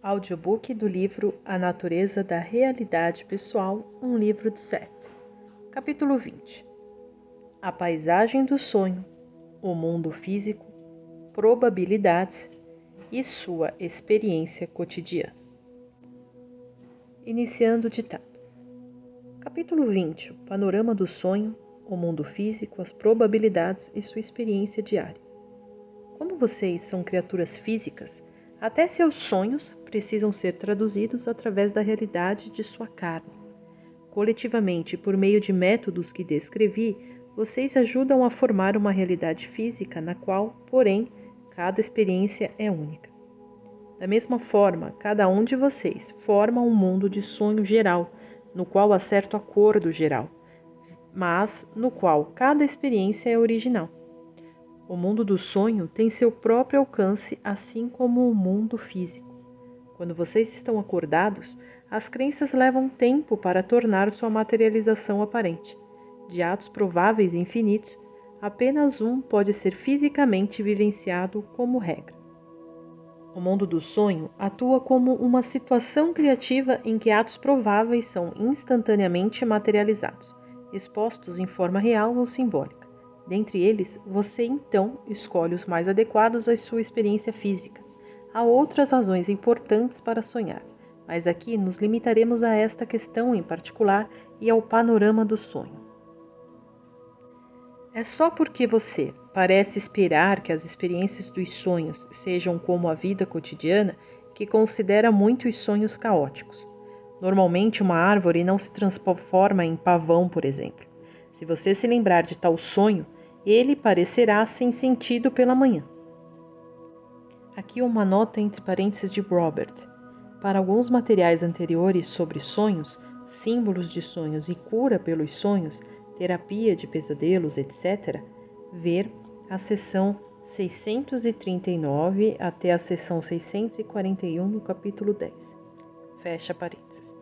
Audiobook do livro A Natureza da Realidade Pessoal, um livro de Seth. Capítulo 20. A paisagem do sonho, o mundo físico, probabilidades e sua experiência cotidiana. Iniciando o ditado. Capítulo 20. O panorama do sonho, o mundo físico, as probabilidades e sua experiência diária. Como vocês são criaturas físicas, até seus sonhos precisam ser traduzidos através da realidade de sua carne. Coletivamente, por meio de métodos que descrevi, vocês ajudam a formar uma realidade física na qual, porém, cada experiência é única. Da mesma forma, cada um de vocês forma um mundo de sonho geral, no qual há certo acordo geral, mas no qual cada experiência é original. O mundo do sonho tem seu próprio alcance, assim como o mundo físico. Quando vocês estão acordados, as crenças levam tempo para tornar sua materialização aparente. De atos prováveis e infinitos, apenas um pode ser fisicamente vivenciado como regra. O mundo do sonho atua como uma situação criativa em que atos prováveis são instantaneamente materializados, expostos em forma real ou simbólica. Dentre eles, você então escolhe os mais adequados à sua experiência física. Há outras razões importantes para sonhar, mas aqui nos limitaremos a esta questão em particular e ao panorama do sonho. É só porque você parece esperar que as experiências dos sonhos sejam como a vida cotidiana que considera muito os sonhos caóticos. Normalmente, uma árvore não se transforma em pavão, por exemplo. Se você se lembrar de tal sonho, ele parecerá sem sentido pela manhã. Aqui uma nota entre parênteses de Robert. Para alguns materiais anteriores sobre sonhos, símbolos de sonhos e cura pelos sonhos, terapia de pesadelos, etc., ver a seção 639 até a seção 641 no capítulo 10. Fecha parênteses.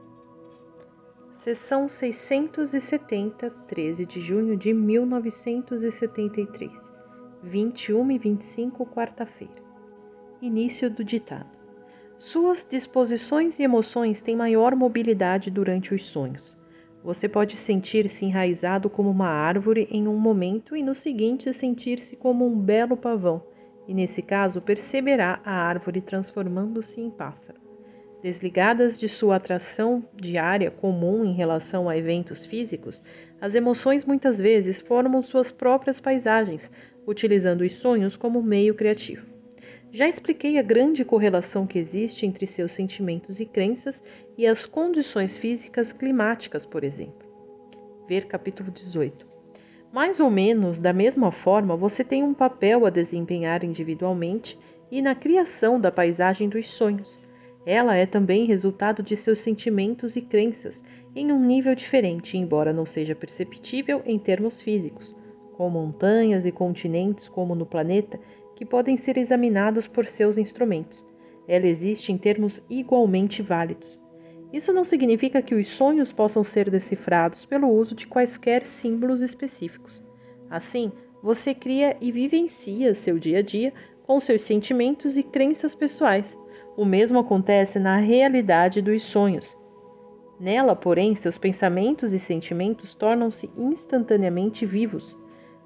Seção 670, 13 de junho de 1973, 21h25, quarta-feira. Início do ditado. Suas disposições e emoções têm maior mobilidade durante os sonhos. Você pode sentir-se enraizado como uma árvore em um momento e no seguinte sentir-se como um belo pavão, e nesse caso perceberá a árvore transformando-se em pássaro. Desligadas de sua atração diária comum em relação a eventos físicos, as emoções muitas vezes formam suas próprias paisagens, utilizando os sonhos como meio criativo. Já expliquei a grande correlação que existe entre seus sentimentos e crenças e as condições físicas climáticas, por exemplo. Ver capítulo 18. Mais ou menos da mesma forma, você tem um papel a desempenhar individualmente e na criação da paisagem dos sonhos. Ela é também resultado de seus sentimentos e crenças, em um nível diferente, embora não seja perceptível em termos físicos, com montanhas e continentes como no planeta, que podem ser examinados por seus instrumentos. Ela existe em termos igualmente válidos. Isso não significa que os sonhos possam ser decifrados pelo uso de quaisquer símbolos específicos. Assim, você cria e vivencia seu dia a dia com seus sentimentos e crenças pessoais. O mesmo acontece na realidade dos sonhos. Nela, porém, seus pensamentos e sentimentos tornam-se instantaneamente vivos,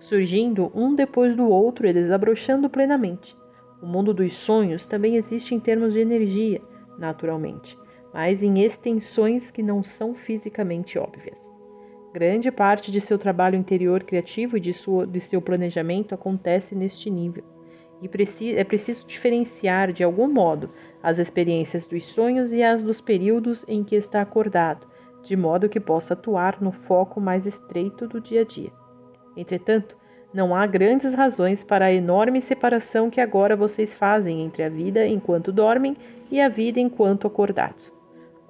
surgindo um depois do outro e desabrochando plenamente. O mundo dos sonhos também existe em termos de energia, naturalmente, mas em extensões que não são fisicamente óbvias. Grande parte de seu trabalho interior criativo e de seu planejamento acontece neste nível. E é preciso diferenciar, de algum modo, as experiências dos sonhos e as dos períodos em que está acordado, de modo que possa atuar no foco mais estreito do dia a dia. Entretanto, não há grandes razões para a enorme separação que agora vocês fazem entre a vida enquanto dormem e a vida enquanto acordados.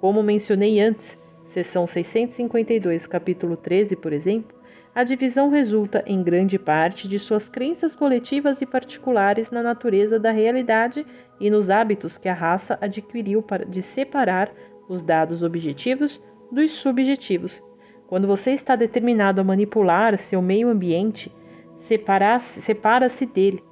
Como mencionei antes, seção 652, capítulo 13, por exemplo, a divisão resulta em grande parte de suas crenças coletivas e particulares na natureza da realidade e nos hábitos que a raça adquiriu de separar os dados objetivos dos subjetivos. Quando você está determinado a manipular seu meio ambiente, separa-se dele.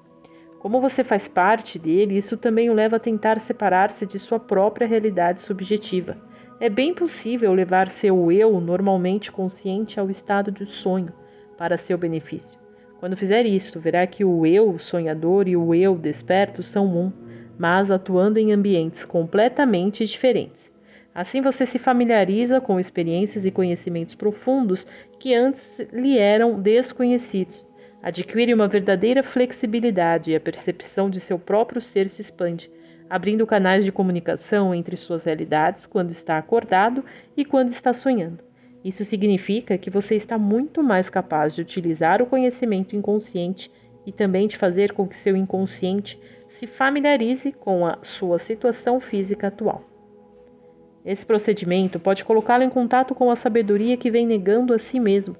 Como você faz parte dele, isso também o leva a tentar separar-se de sua própria realidade subjetiva. É bem possível levar seu eu normalmente consciente ao estado de sonho, para seu benefício. Quando fizer isso, verá que o eu sonhador e o eu desperto são um, mas atuando em ambientes completamente diferentes. Assim você se familiariza com experiências e conhecimentos profundos que antes lhe eram desconhecidos. Adquire uma verdadeira flexibilidade e a percepção de seu próprio ser se expande, abrindo canais de comunicação entre suas realidades quando está acordado e quando está sonhando. Isso significa que você está muito mais capaz de utilizar o conhecimento inconsciente e também de fazer com que seu inconsciente se familiarize com a sua situação física atual. Esse procedimento pode colocá-lo em contato com a sabedoria que vem negando a si mesmo,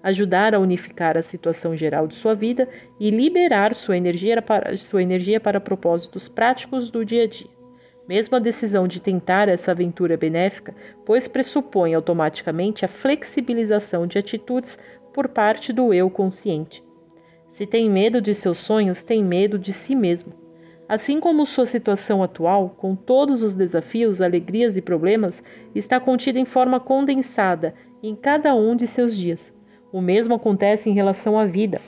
ajudar a unificar a situação geral de sua vida e liberar sua energia para propósitos práticos do dia a dia. Mesmo a decisão de tentar essa aventura é benéfica, pois pressupõe automaticamente a flexibilização de atitudes por parte do eu consciente. Se tem medo de seus sonhos, tem medo de si mesmo. Assim como sua situação atual, com todos os desafios, alegrias e problemas, está contida em forma condensada em cada um de seus dias. O mesmo acontece em relação à vida.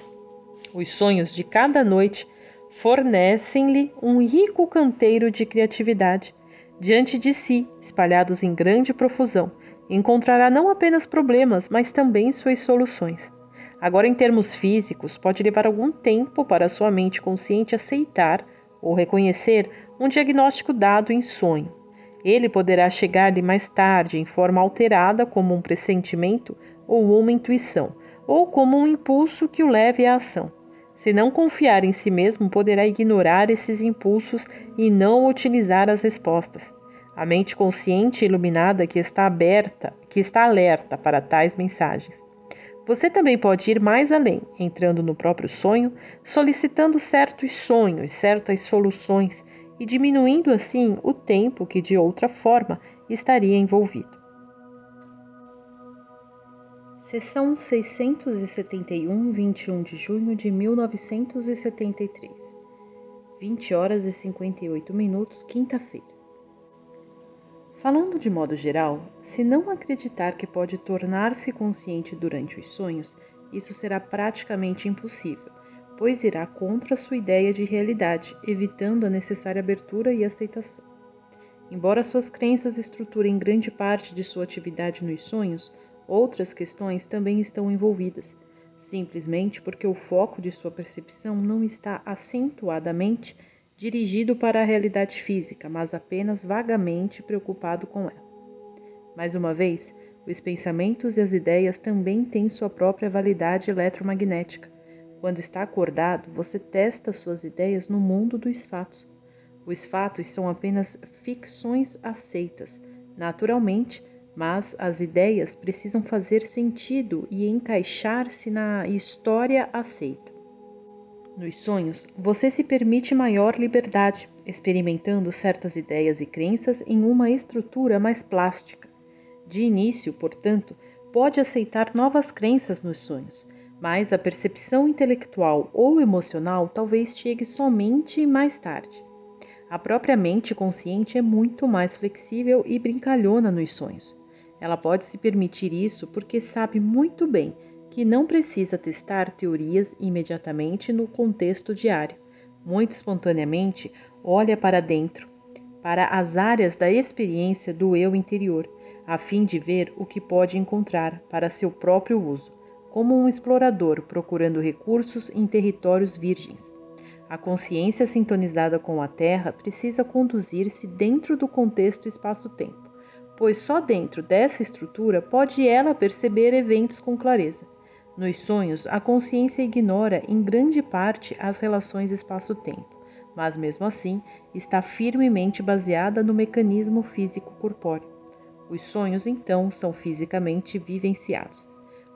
Os sonhos de cada noite fornecem-lhe um rico canteiro de criatividade. Diante de si, espalhados em grande profusão, encontrará não apenas problemas, mas também suas soluções. Agora, em termos físicos, pode levar algum tempo para sua mente consciente aceitar ou reconhecer um diagnóstico dado em sonho. Ele poderá chegar-lhe mais tarde em forma alterada, como um pressentimento ou uma intuição, ou como um impulso que o leve à ação. Se não confiar em si mesmo, poderá ignorar esses impulsos e não utilizar as respostas. A mente consciente e iluminada que está alerta para tais mensagens. Você também pode ir mais além, entrando no próprio sonho, solicitando certos sonhos, certas soluções e diminuindo assim o tempo que de outra forma estaria envolvido. Sessão 671, 21 de junho de 1973. 20 horas e 58 minutos, quinta-feira. Falando de modo geral, se não acreditar que pode tornar-se consciente durante os sonhos, isso será praticamente impossível, pois irá contra sua ideia de realidade, evitando a necessária abertura e aceitação. Embora suas crenças estruturem grande parte de sua atividade nos sonhos, outras questões também estão envolvidas, simplesmente porque o foco de sua percepção não está acentuadamente dirigido para a realidade física, mas apenas vagamente preocupado com ela. Mais uma vez, os pensamentos e as ideias também têm sua própria validade eletromagnética. Quando está acordado, você testa suas ideias no mundo dos fatos. Os fatos são apenas ficções aceitas, naturalmente, mas as ideias precisam fazer sentido e encaixar-se na história aceita. Nos sonhos, você se permite maior liberdade, experimentando certas ideias e crenças em uma estrutura mais plástica. De início, portanto, pode aceitar novas crenças nos sonhos, mas a percepção intelectual ou emocional talvez chegue somente mais tarde. A própria mente consciente é muito mais flexível e brincalhona nos sonhos. Ela pode se permitir isso porque sabe muito bem que não precisa testar teorias imediatamente no contexto diário. Muito espontaneamente, olha para dentro, para as áreas da experiência do eu interior, a fim de ver o que pode encontrar para seu próprio uso, como um explorador procurando recursos em territórios virgens. A consciência sintonizada com a Terra precisa conduzir-se dentro do contexto espaço-tempo, pois só dentro dessa estrutura pode ela perceber eventos com clareza. Nos sonhos, a consciência ignora em grande parte as relações espaço-tempo, mas mesmo assim está firmemente baseada no mecanismo físico corpóreo. Os sonhos, então, são fisicamente vivenciados.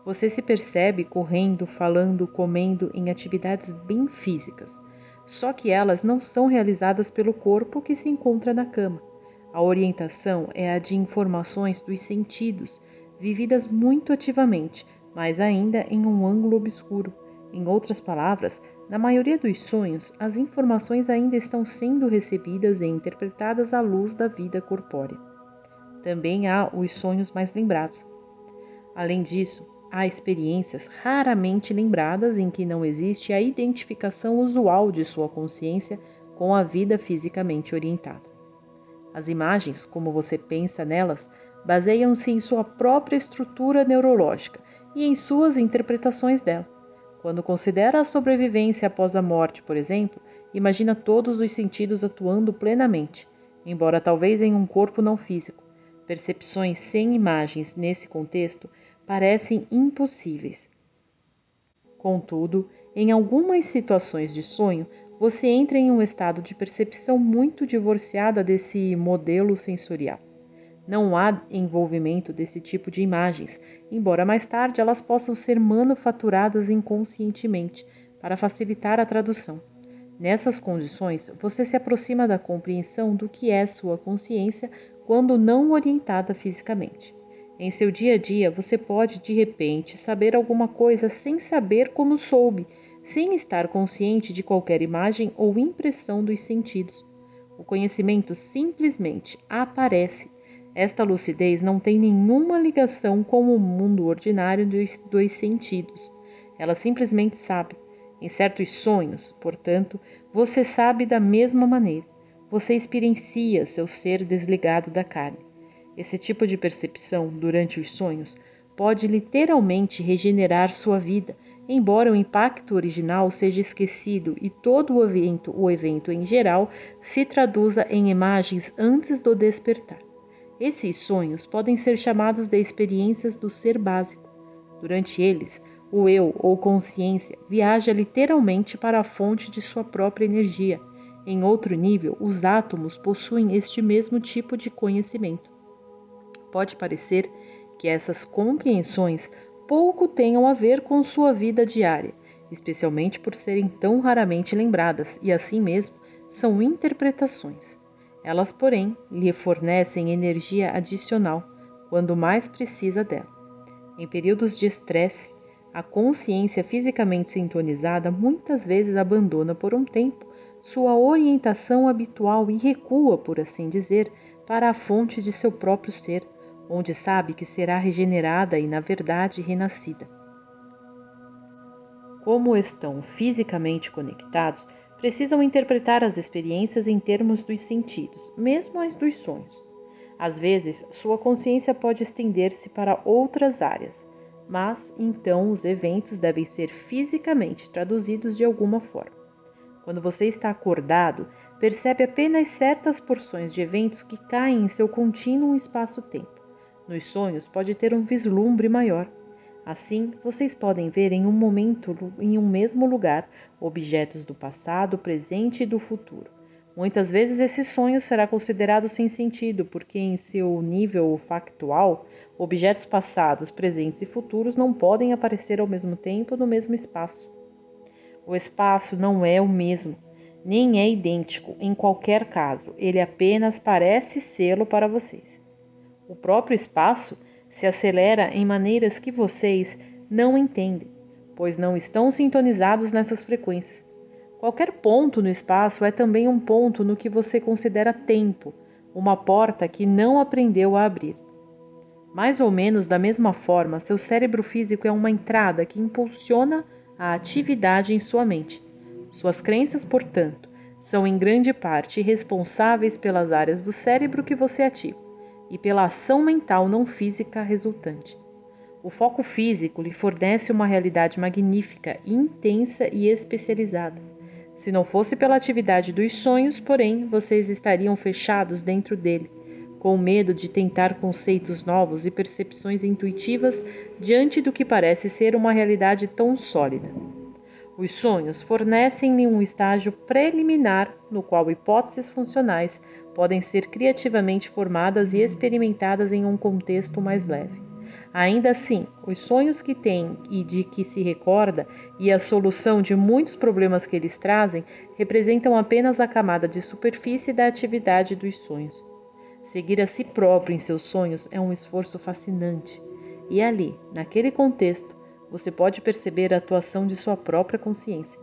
Você se percebe correndo, falando, comendo em atividades bem físicas, só que elas não são realizadas pelo corpo que se encontra na cama. A orientação é a de informações dos sentidos, vividas muito ativamente, mas ainda em um ângulo obscuro, Em outras palavras, na maioria dos sonhos, as informações ainda estão sendo recebidas e interpretadas à luz da vida corpórea. Também há os sonhos mais lembrados. Além disso, há experiências raramente lembradas em que não existe a identificação usual de sua consciência com a vida fisicamente orientada. As imagens, como você pensa nelas, baseiam-se em sua própria estrutura neurológica e em suas interpretações dela. Quando considera a sobrevivência após a morte, por exemplo, imagina todos os sentidos atuando plenamente, embora talvez em um corpo não físico. Percepções sem imagens nesse contexto parecem impossíveis. Contudo, em algumas situações de sonho, você entra em um estado de percepção muito divorciada desse modelo sensorial. Não há envolvimento desse tipo de imagens, embora mais tarde elas possam ser manufaturadas inconscientemente para facilitar a tradução. Nessas condições, você se aproxima da compreensão do que é sua consciência quando não orientada fisicamente. Em seu dia a dia, você pode, de repente, saber alguma coisa sem saber como soube, sem estar consciente de qualquer imagem ou impressão dos sentidos. O conhecimento simplesmente aparece. Esta lucidez não tem nenhuma ligação com o mundo ordinário dos sentidos. Ela simplesmente sabe. Em certos sonhos, portanto, você sabe da mesma maneira. Você experiencia seu ser desligado da carne. Esse tipo de percepção, durante os sonhos, pode literalmente regenerar sua vida, embora o impacto original seja esquecido e todo o evento em geral se traduza em imagens antes do despertar. Esses sonhos podem ser chamados de experiências do ser básico. Durante eles, o eu ou consciência viaja literalmente para a fonte de sua própria energia. Em outro nível, os átomos possuem este mesmo tipo de conhecimento. Pode parecer que essas compreensões pouco tenham a ver com sua vida diária, especialmente por serem tão raramente lembradas e, assim mesmo, são interpretações. Elas, porém, lhe fornecem energia adicional quando mais precisa dela. Em períodos de estresse, a consciência fisicamente sintonizada muitas vezes abandona por um tempo sua orientação habitual e recua, por assim dizer, para a fonte de seu próprio ser, onde sabe que será regenerada e, na verdade, renascida. Como estão fisicamente conectados, precisam interpretar as experiências em termos dos sentidos, mesmo as dos sonhos. Às vezes, sua consciência pode estender-se para outras áreas, mas então os eventos devem ser fisicamente traduzidos de alguma forma. Quando você está acordado, percebe apenas certas porções de eventos que caem em seu contínuo espaço-tempo. Nos sonhos, pode ter um vislumbre maior. Assim, vocês podem ver em um momento, em um mesmo lugar, objetos do passado, presente e do futuro. Muitas vezes esse sonho será considerado sem sentido, porque em seu nível factual, objetos passados, presentes e futuros não podem aparecer ao mesmo tempo no mesmo espaço. O espaço não é o mesmo, nem é idêntico em qualquer caso, ele apenas parece sê-lo para vocês. O próprio espaço se acelera em maneiras que vocês não entendem, pois não estão sintonizados nessas frequências. Qualquer ponto no espaço é também um ponto no que você considera tempo, uma porta que não aprendeu a abrir. Mais ou menos da mesma forma, seu cérebro físico é uma entrada que impulsiona a atividade em sua mente. Suas crenças, portanto, são em grande parte responsáveis pelas áreas do cérebro que você ativa e pela ação mental não física resultante. O foco físico lhe fornece uma realidade magnífica, intensa e especializada. Se não fosse pela atividade dos sonhos, porém, vocês estariam fechados dentro dele, com medo de tentar conceitos novos e percepções intuitivas diante do que parece ser uma realidade tão sólida. Os sonhos fornecem-lhe um estágio preliminar no qual hipóteses funcionais podem ser criativamente formadas e experimentadas em um contexto mais leve. Ainda assim, os sonhos que tem e de que se recorda e a solução de muitos problemas que eles trazem representam apenas a camada de superfície da atividade dos sonhos. Seguir a si próprio em seus sonhos é um esforço fascinante. E ali, naquele contexto, você pode perceber a atuação de sua própria consciência.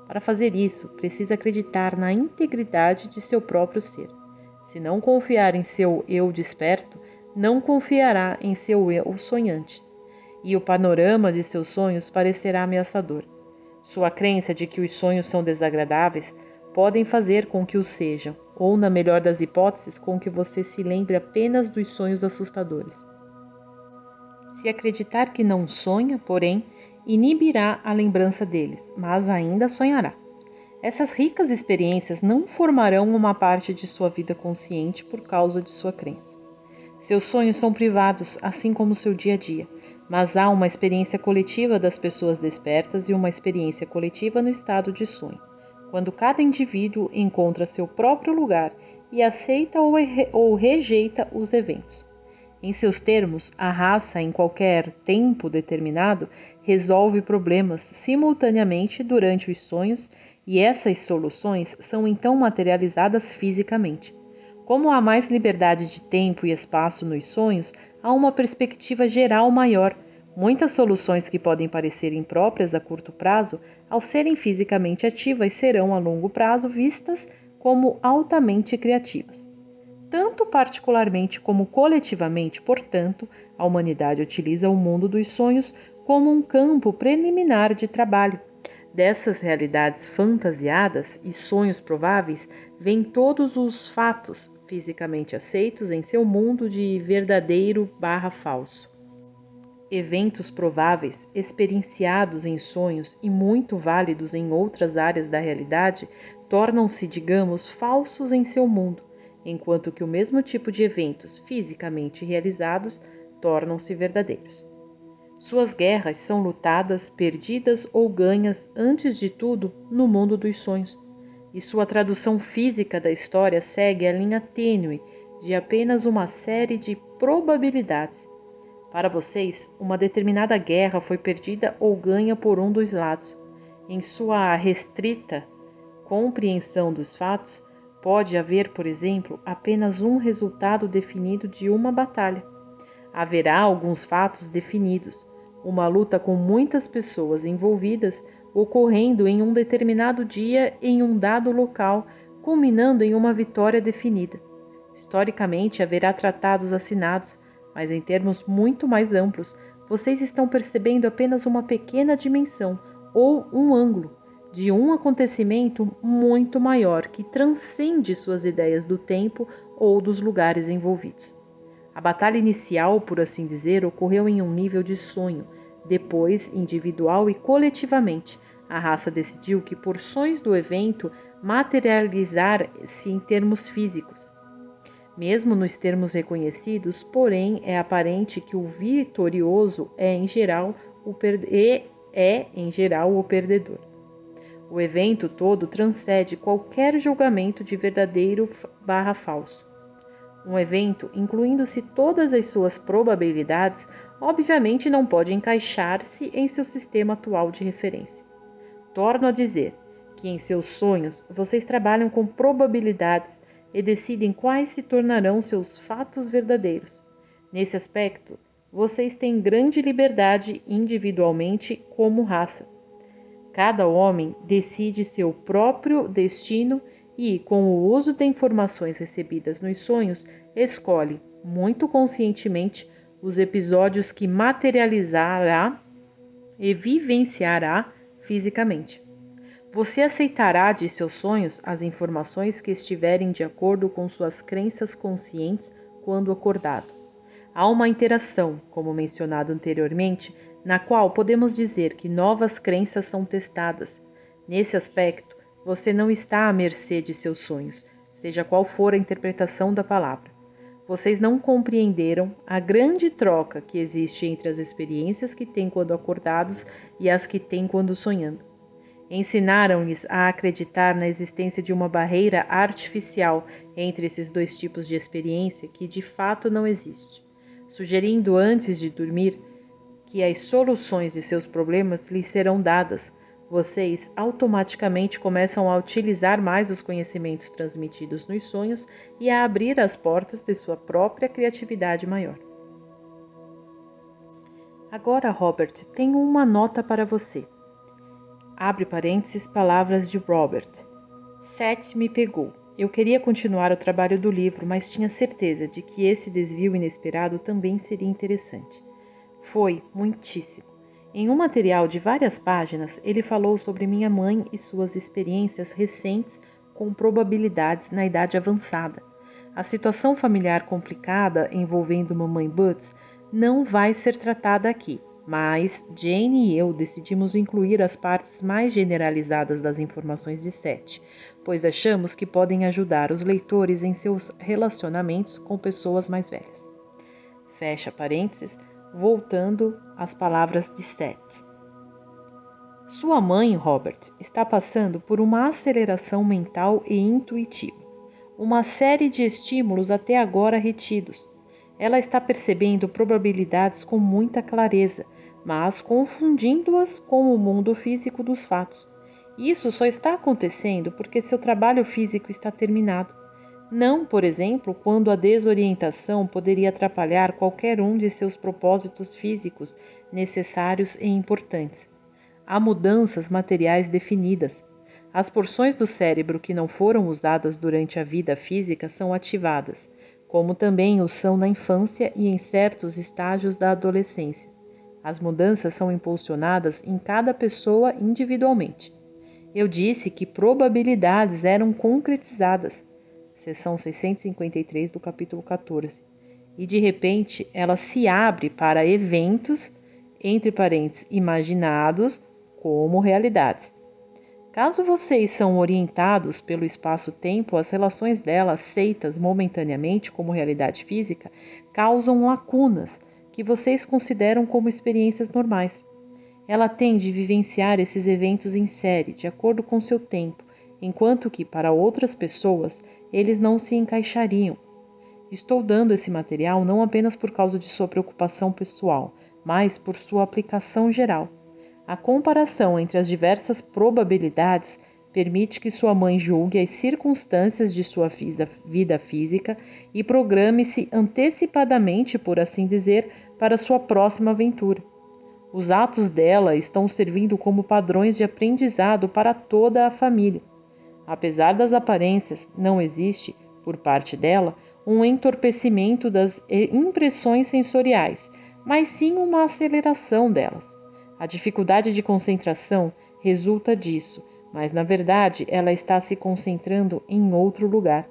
Para fazer isso, precisa acreditar na integridade de seu próprio ser. Se não confiar em seu eu desperto, não confiará em seu eu sonhante, e o panorama de seus sonhos parecerá ameaçador. Sua crença de que os sonhos são desagradáveis podem fazer com que o sejam, ou, na melhor das hipóteses, com que você se lembre apenas dos sonhos assustadores. Se acreditar que não sonha, porém, inibirá a lembrança deles, mas ainda sonhará. Essas ricas experiências não formarão uma parte de sua vida consciente por causa de sua crença. Seus sonhos são privados, assim como seu dia a dia, mas há uma experiência coletiva das pessoas despertas e uma experiência coletiva no estado de sonho, quando cada indivíduo encontra seu próprio lugar e aceita ou rejeita os eventos. Em seus termos, a raça, em qualquer tempo determinado, resolve problemas simultaneamente durante os sonhos e essas soluções são então materializadas fisicamente. Como há mais liberdade de tempo e espaço nos sonhos, há uma perspectiva geral maior. Muitas soluções que podem parecer impróprias a curto prazo, ao serem fisicamente ativas, serão a longo prazo vistas como altamente criativas. Tanto particularmente como coletivamente, portanto, a humanidade utiliza o mundo dos sonhos como um campo preliminar de trabalho. Dessas realidades fantasiadas e sonhos prováveis, vêm todos os fatos fisicamente aceitos em seu mundo de verdadeiro/falso. Eventos prováveis, experienciados em sonhos e muito válidos em outras áreas da realidade, tornam-se, digamos, falsos em seu mundo, enquanto que o mesmo tipo de eventos fisicamente realizados tornam-se verdadeiros. Suas guerras são lutadas, perdidas ou ganhas, antes de tudo, no mundo dos sonhos, e sua tradução física da história segue a linha tênue de apenas uma série de probabilidades. Para vocês, uma determinada guerra foi perdida ou ganha por um dos lados. Em sua restrita compreensão dos fatos, pode haver, por exemplo, apenas um resultado definido de uma batalha. Haverá alguns fatos definidos, uma luta com muitas pessoas envolvidas ocorrendo em um determinado dia em um dado local, culminando em uma vitória definida. Historicamente, haverá tratados assinados, mas em termos muito mais amplos, vocês estão percebendo apenas uma pequena dimensão ou um ângulo de um acontecimento muito maior que transcende suas ideias do tempo ou dos lugares envolvidos. A batalha inicial, por assim dizer, ocorreu em um nível de sonho. Depois, individual e coletivamente, a raça decidiu que porções do evento materializar-se em termos físicos. Mesmo nos termos reconhecidos, porém, é aparente que o vitorioso é, em geral, o perdedor. O evento todo transcende qualquer julgamento de verdadeiro/falso. Um evento, incluindo-se todas as suas probabilidades, obviamente não pode encaixar-se em seu sistema atual de referência. Torno a dizer que em seus sonhos vocês trabalham com probabilidades e decidem quais se tornarão seus fatos verdadeiros. Nesse aspecto, vocês têm grande liberdade individualmente como raça. Cada homem decide seu próprio destino e, com o uso de informações recebidas nos sonhos, escolhe, muito conscientemente, os episódios que materializará e vivenciará fisicamente. Você aceitará de seus sonhos as informações que estiverem de acordo com suas crenças conscientes quando acordado. Há uma interação, como mencionado anteriormente, na qual podemos dizer que novas crenças são testadas. Nesse aspecto, você não está à mercê de seus sonhos, seja qual for a interpretação da palavra. Vocês não compreenderam a grande troca que existe entre as experiências que têm quando acordados e as que têm quando sonhando. Ensinaram-lhes a acreditar na existência de uma barreira artificial entre esses dois tipos de experiência que de fato não existe, sugerindo antes de dormir que as soluções de seus problemas lhes serão dadas. Vocês automaticamente começam a utilizar mais os conhecimentos transmitidos nos sonhos e a abrir as portas de sua própria criatividade maior. Agora, Robert, tenho uma nota para você. Abre parênteses, palavras de Robert. Seth me pegou. Eu queria continuar o trabalho do livro, mas tinha certeza de que esse desvio inesperado também seria interessante. Foi, muitíssimo. Em um material de várias páginas, ele falou sobre minha mãe e suas experiências recentes com probabilidades na idade avançada. A situação familiar complicada envolvendo mamãe Butts não vai ser tratada aqui, mas Jane e eu decidimos incluir as partes mais generalizadas das informações de Seth, pois achamos que podem ajudar os leitores em seus relacionamentos com pessoas mais velhas. Fecha parênteses, voltando às palavras de Seth. Sua mãe, Robert, está passando por uma aceleração mental e intuitiva. Uma série de estímulos até agora retidos. Ela está percebendo probabilidades com muita clareza, mas confundindo-as com o mundo físico dos fatos. Isso só está acontecendo porque seu trabalho físico está terminado. Não, por exemplo, quando a desorientação poderia atrapalhar qualquer um de seus propósitos físicos necessários e importantes. Há mudanças materiais definidas. As porções do cérebro que não foram usadas durante a vida física são ativadas, como também o são na infância e em certos estágios da adolescência. As mudanças são impulsionadas em cada pessoa individualmente. Eu disse que probabilidades eram concretizadas. Seção 653 do capítulo 14. E de repente ela se abre para eventos, entre parênteses, imaginados como realidades. Caso vocês são orientados pelo espaço-tempo, as relações dela aceitas momentaneamente como realidade física causam lacunas que vocês consideram como experiências normais. Ela tende a vivenciar esses eventos em série, de acordo com seu tempo, enquanto que, para outras pessoas, eles não se encaixariam. Estou dando esse material não apenas por causa de sua preocupação pessoal, mas por sua aplicação geral. A comparação entre as diversas probabilidades permite que sua mãe julgue as circunstâncias de sua vida física e programe-se antecipadamente, por assim dizer, para sua próxima aventura. Os atos dela estão servindo como padrões de aprendizado para toda a família. Apesar das aparências, não existe, por parte dela, um entorpecimento das impressões sensoriais, mas sim uma aceleração delas. A dificuldade de concentração resulta disso, mas na verdade ela está se concentrando em outro lugar.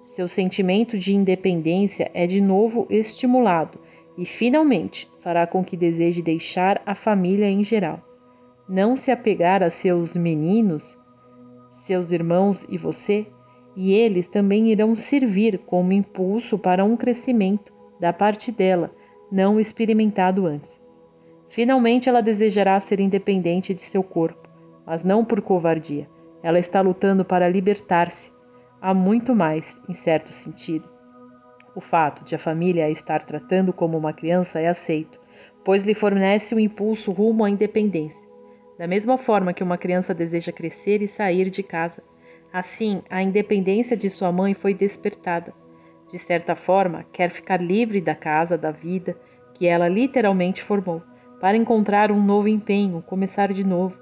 Seu sentimento de independência é de novo estimulado e, finalmente, fará com que deseje deixar a família em geral. Não se apegar a seus meninos, seus irmãos e você, e eles também irão servir como impulso para um crescimento da parte dela, não experimentado antes. Finalmente ela desejará ser independente de seu corpo, mas não por covardia. Ela está lutando para libertar-se. Há muito mais, em certo sentido. O fato de a família a estar tratando como uma criança é aceito, pois lhe fornece o impulso rumo à independência. Da mesma forma que uma criança deseja crescer e sair de casa, assim a independência de sua mãe foi despertada. De certa forma, quer ficar livre da casa, da vida, que ela literalmente formou, para encontrar um novo empenho, começar de novo.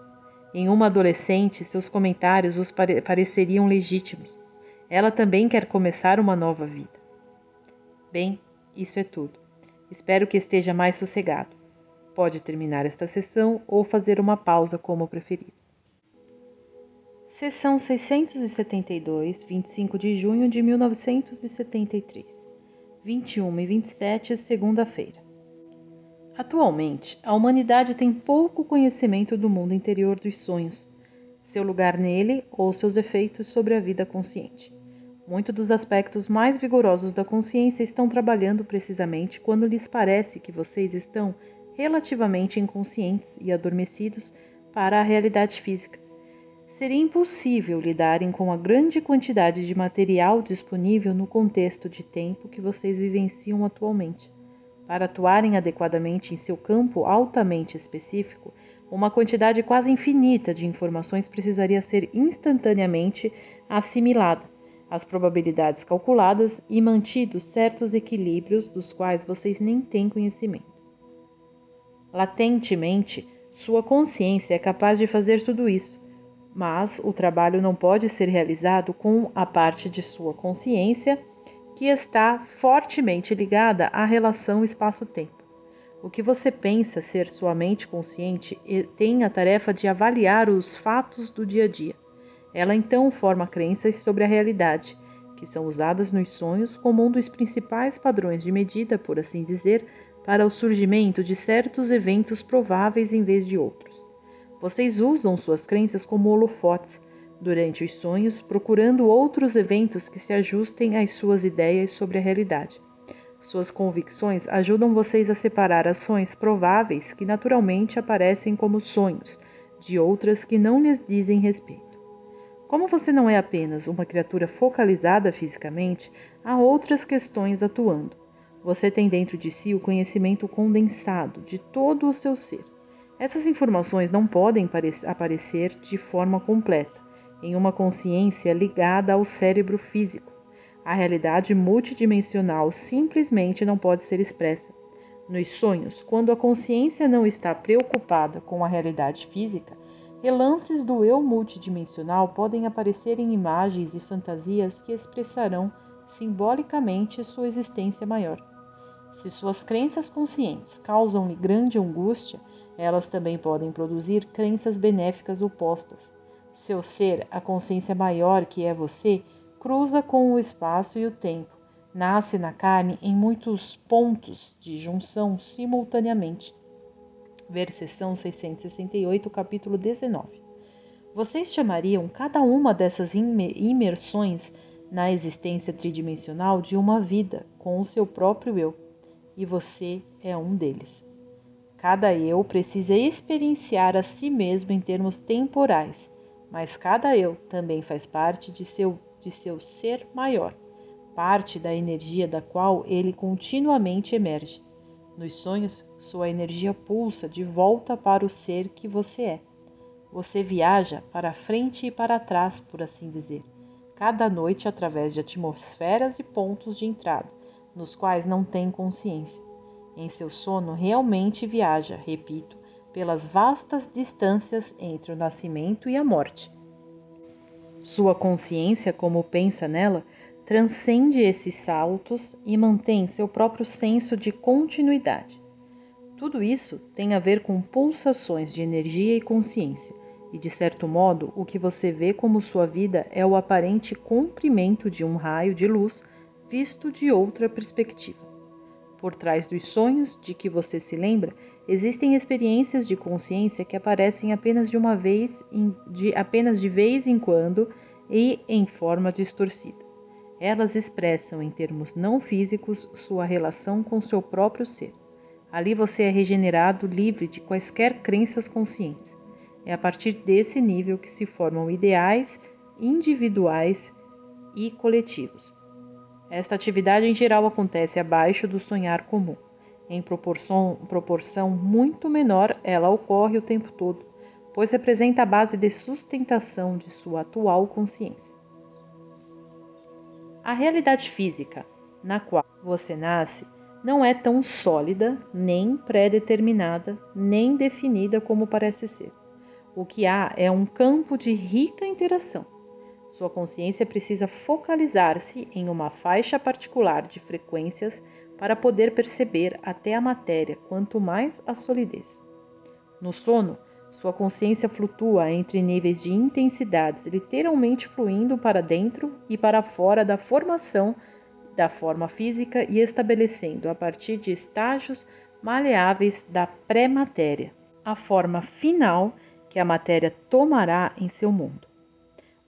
Em uma adolescente, seus comentários os pareceriam legítimos. Ela também quer começar uma nova vida. Bem, isso é tudo. Espero que esteja mais sossegado. Pode terminar esta sessão ou fazer uma pausa, como preferir. Sessão 672, 25 de junho de 1973. 21h27, segunda-feira. Atualmente, a humanidade tem pouco conhecimento do mundo interior dos sonhos, seu lugar nele ou seus efeitos sobre a vida consciente. Muitos dos aspectos mais vigorosos da consciência estão trabalhando precisamente quando lhes parece que vocês estão relativamente inconscientes e adormecidos para a realidade física. Seria impossível lidarem com a grande quantidade de material disponível no contexto de tempo que vocês vivenciam atualmente. Para atuarem adequadamente em seu campo altamente específico, uma quantidade quase infinita de informações precisaria ser instantaneamente assimilada, as probabilidades calculadas e mantidos certos equilíbrios dos quais vocês nem têm conhecimento. Latentemente, sua consciência é capaz de fazer tudo isso, mas o trabalho não pode ser realizado com a parte de sua consciência que está fortemente ligada à relação espaço-tempo. O que você pensa ser sua mente consciente tem a tarefa de avaliar os fatos do dia a dia. Ela então forma crenças sobre a realidade, que são usadas nos sonhos como um dos principais padrões de medida, por assim dizer, para o surgimento de certos eventos prováveis em vez de outros. Vocês usam suas crenças como holofotes durante os sonhos, procurando outros eventos que se ajustem às suas ideias sobre a realidade. Suas convicções ajudam vocês a separar ações prováveis que naturalmente aparecem como sonhos, de outras que não lhes dizem respeito. Como você não é apenas uma criatura focalizada fisicamente, há outras questões atuando. Você tem dentro de si o conhecimento condensado de todo o seu ser. Essas informações não podem aparecer de forma completa, em uma consciência ligada ao cérebro físico. A realidade multidimensional simplesmente não pode ser expressa. Nos sonhos, quando a consciência não está preocupada com a realidade física, relances do eu multidimensional podem aparecer em imagens e fantasias que expressarão simbolicamente sua existência maior. Se suas crenças conscientes causam-lhe grande angústia, elas também podem produzir crenças benéficas opostas. Seu ser, a consciência maior que é você, cruza com o espaço e o tempo, nasce na carne em muitos pontos de junção simultaneamente. Ver seção 668, capítulo 19. Vocês chamariam cada uma dessas imersões na existência tridimensional de uma vida com o seu próprio eu, e você é um deles. Cada eu precisa experienciar a si mesmo em termos temporais, mas cada eu também faz parte de seu ser maior, parte da energia da qual ele continuamente emerge. Nos sonhos, sua energia pulsa de volta para o ser que você é. Você viaja para frente e para trás, por assim dizer, cada noite através de atmosferas e pontos de entrada, nos quais não tem consciência. Em seu sono, realmente viaja, repito, pelas vastas distâncias entre o nascimento e a morte. Sua consciência, como pensa nela, transcende esses saltos e mantém seu próprio senso de continuidade. Tudo isso tem a ver com pulsações de energia e consciência, e de certo modo, o que você vê como sua vida é o aparente comprimento de um raio de luz visto de outra perspectiva. Por trás dos sonhos de que você se lembra, existem experiências de consciência que aparecem apenas de vez em quando e em forma distorcida. Elas expressam, em termos não físicos, sua relação com seu próprio ser. Ali você é regenerado, livre de quaisquer crenças conscientes. É a partir desse nível que se formam ideais individuais e coletivos. Esta atividade em geral acontece abaixo do sonhar comum. Em proporção muito menor, ela ocorre o tempo todo, pois representa a base de sustentação de sua atual consciência. A realidade física, na qual você nasce, não é tão sólida, nem pré-determinada, nem definida como parece ser. O que há é um campo de rica interação. Sua consciência precisa focalizar-se em uma faixa particular de frequências para poder perceber até a matéria, quanto mais a solidez. No sono, sua consciência flutua entre níveis de intensidades, literalmente fluindo para dentro e para fora da formação da forma física e estabelecendo, a partir de estágios maleáveis da pré-matéria, a forma final que a matéria tomará em seu mundo.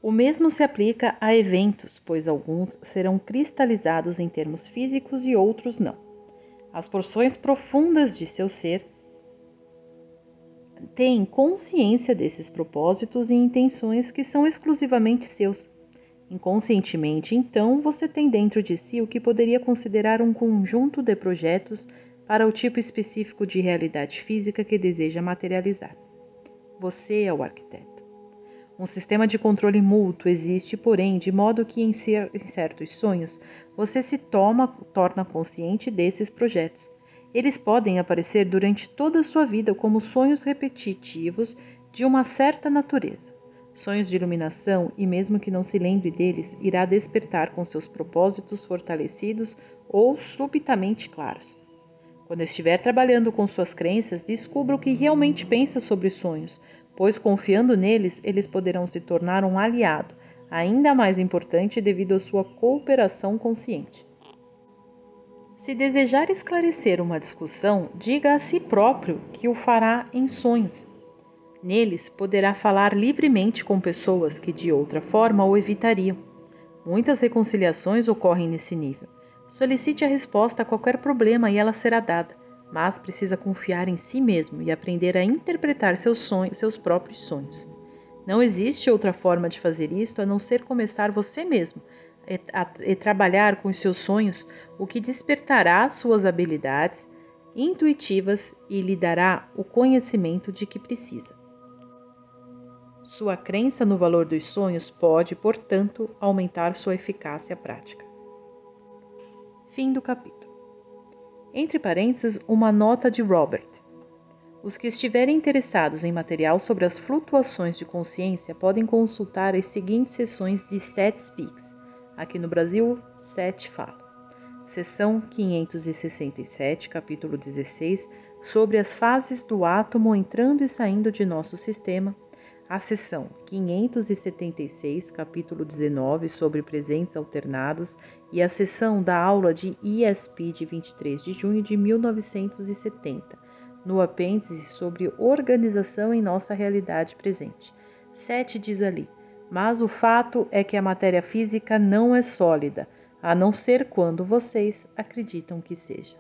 O mesmo se aplica a eventos, pois alguns serão cristalizados em termos físicos e outros não. As porções profundas de seu ser têm consciência desses propósitos e intenções que são exclusivamente seus. Inconscientemente, então, você tem dentro de si o que poderia considerar um conjunto de projetos para o tipo específico de realidade física que deseja materializar. Você é o arquiteto. Um sistema de controle mútuo existe, porém, de modo que em certos sonhos você se torna consciente desses projetos. Eles podem aparecer durante toda a sua vida como sonhos repetitivos de uma certa natureza. Sonhos de iluminação, e mesmo que não se lembre deles, irá despertar com seus propósitos fortalecidos ou subitamente claros. Quando estiver trabalhando com suas crenças, descubra o que realmente pensa sobre os sonhos, pois confiando neles, eles poderão se tornar um aliado, ainda mais importante devido à sua cooperação consciente. Se desejar esclarecer uma discussão, diga a si próprio que o fará em sonhos. Neles, poderá falar livremente com pessoas que de outra forma o evitariam. Muitas reconciliações ocorrem nesse nível. Solicite a resposta a qualquer problema e ela será dada, mas precisa confiar em si mesmo e aprender a interpretar seus próprios sonhos. Não existe outra forma de fazer isto a não ser começar você mesmo e trabalhar com os seus sonhos, o que despertará suas habilidades intuitivas e lhe dará o conhecimento de que precisa. Sua crença no valor dos sonhos pode, portanto, aumentar sua eficácia prática. Fim do capítulo. Entre parênteses, uma nota de Robert. Os que estiverem interessados em material sobre as flutuações de consciência podem consultar as seguintes sessões de Seth Speaks. Aqui no Brasil, Seth Fala. Seção 567, capítulo 16, sobre as fases do átomo entrando e saindo de nosso sistema. A seção 576, capítulo 19, sobre presentes alternados, e a seção da aula de ESP de 23 de junho de 1970, no apêndice sobre organização em nossa realidade presente. Seth diz ali: mas o fato é que a matéria física não é sólida, a não ser quando vocês acreditam que seja.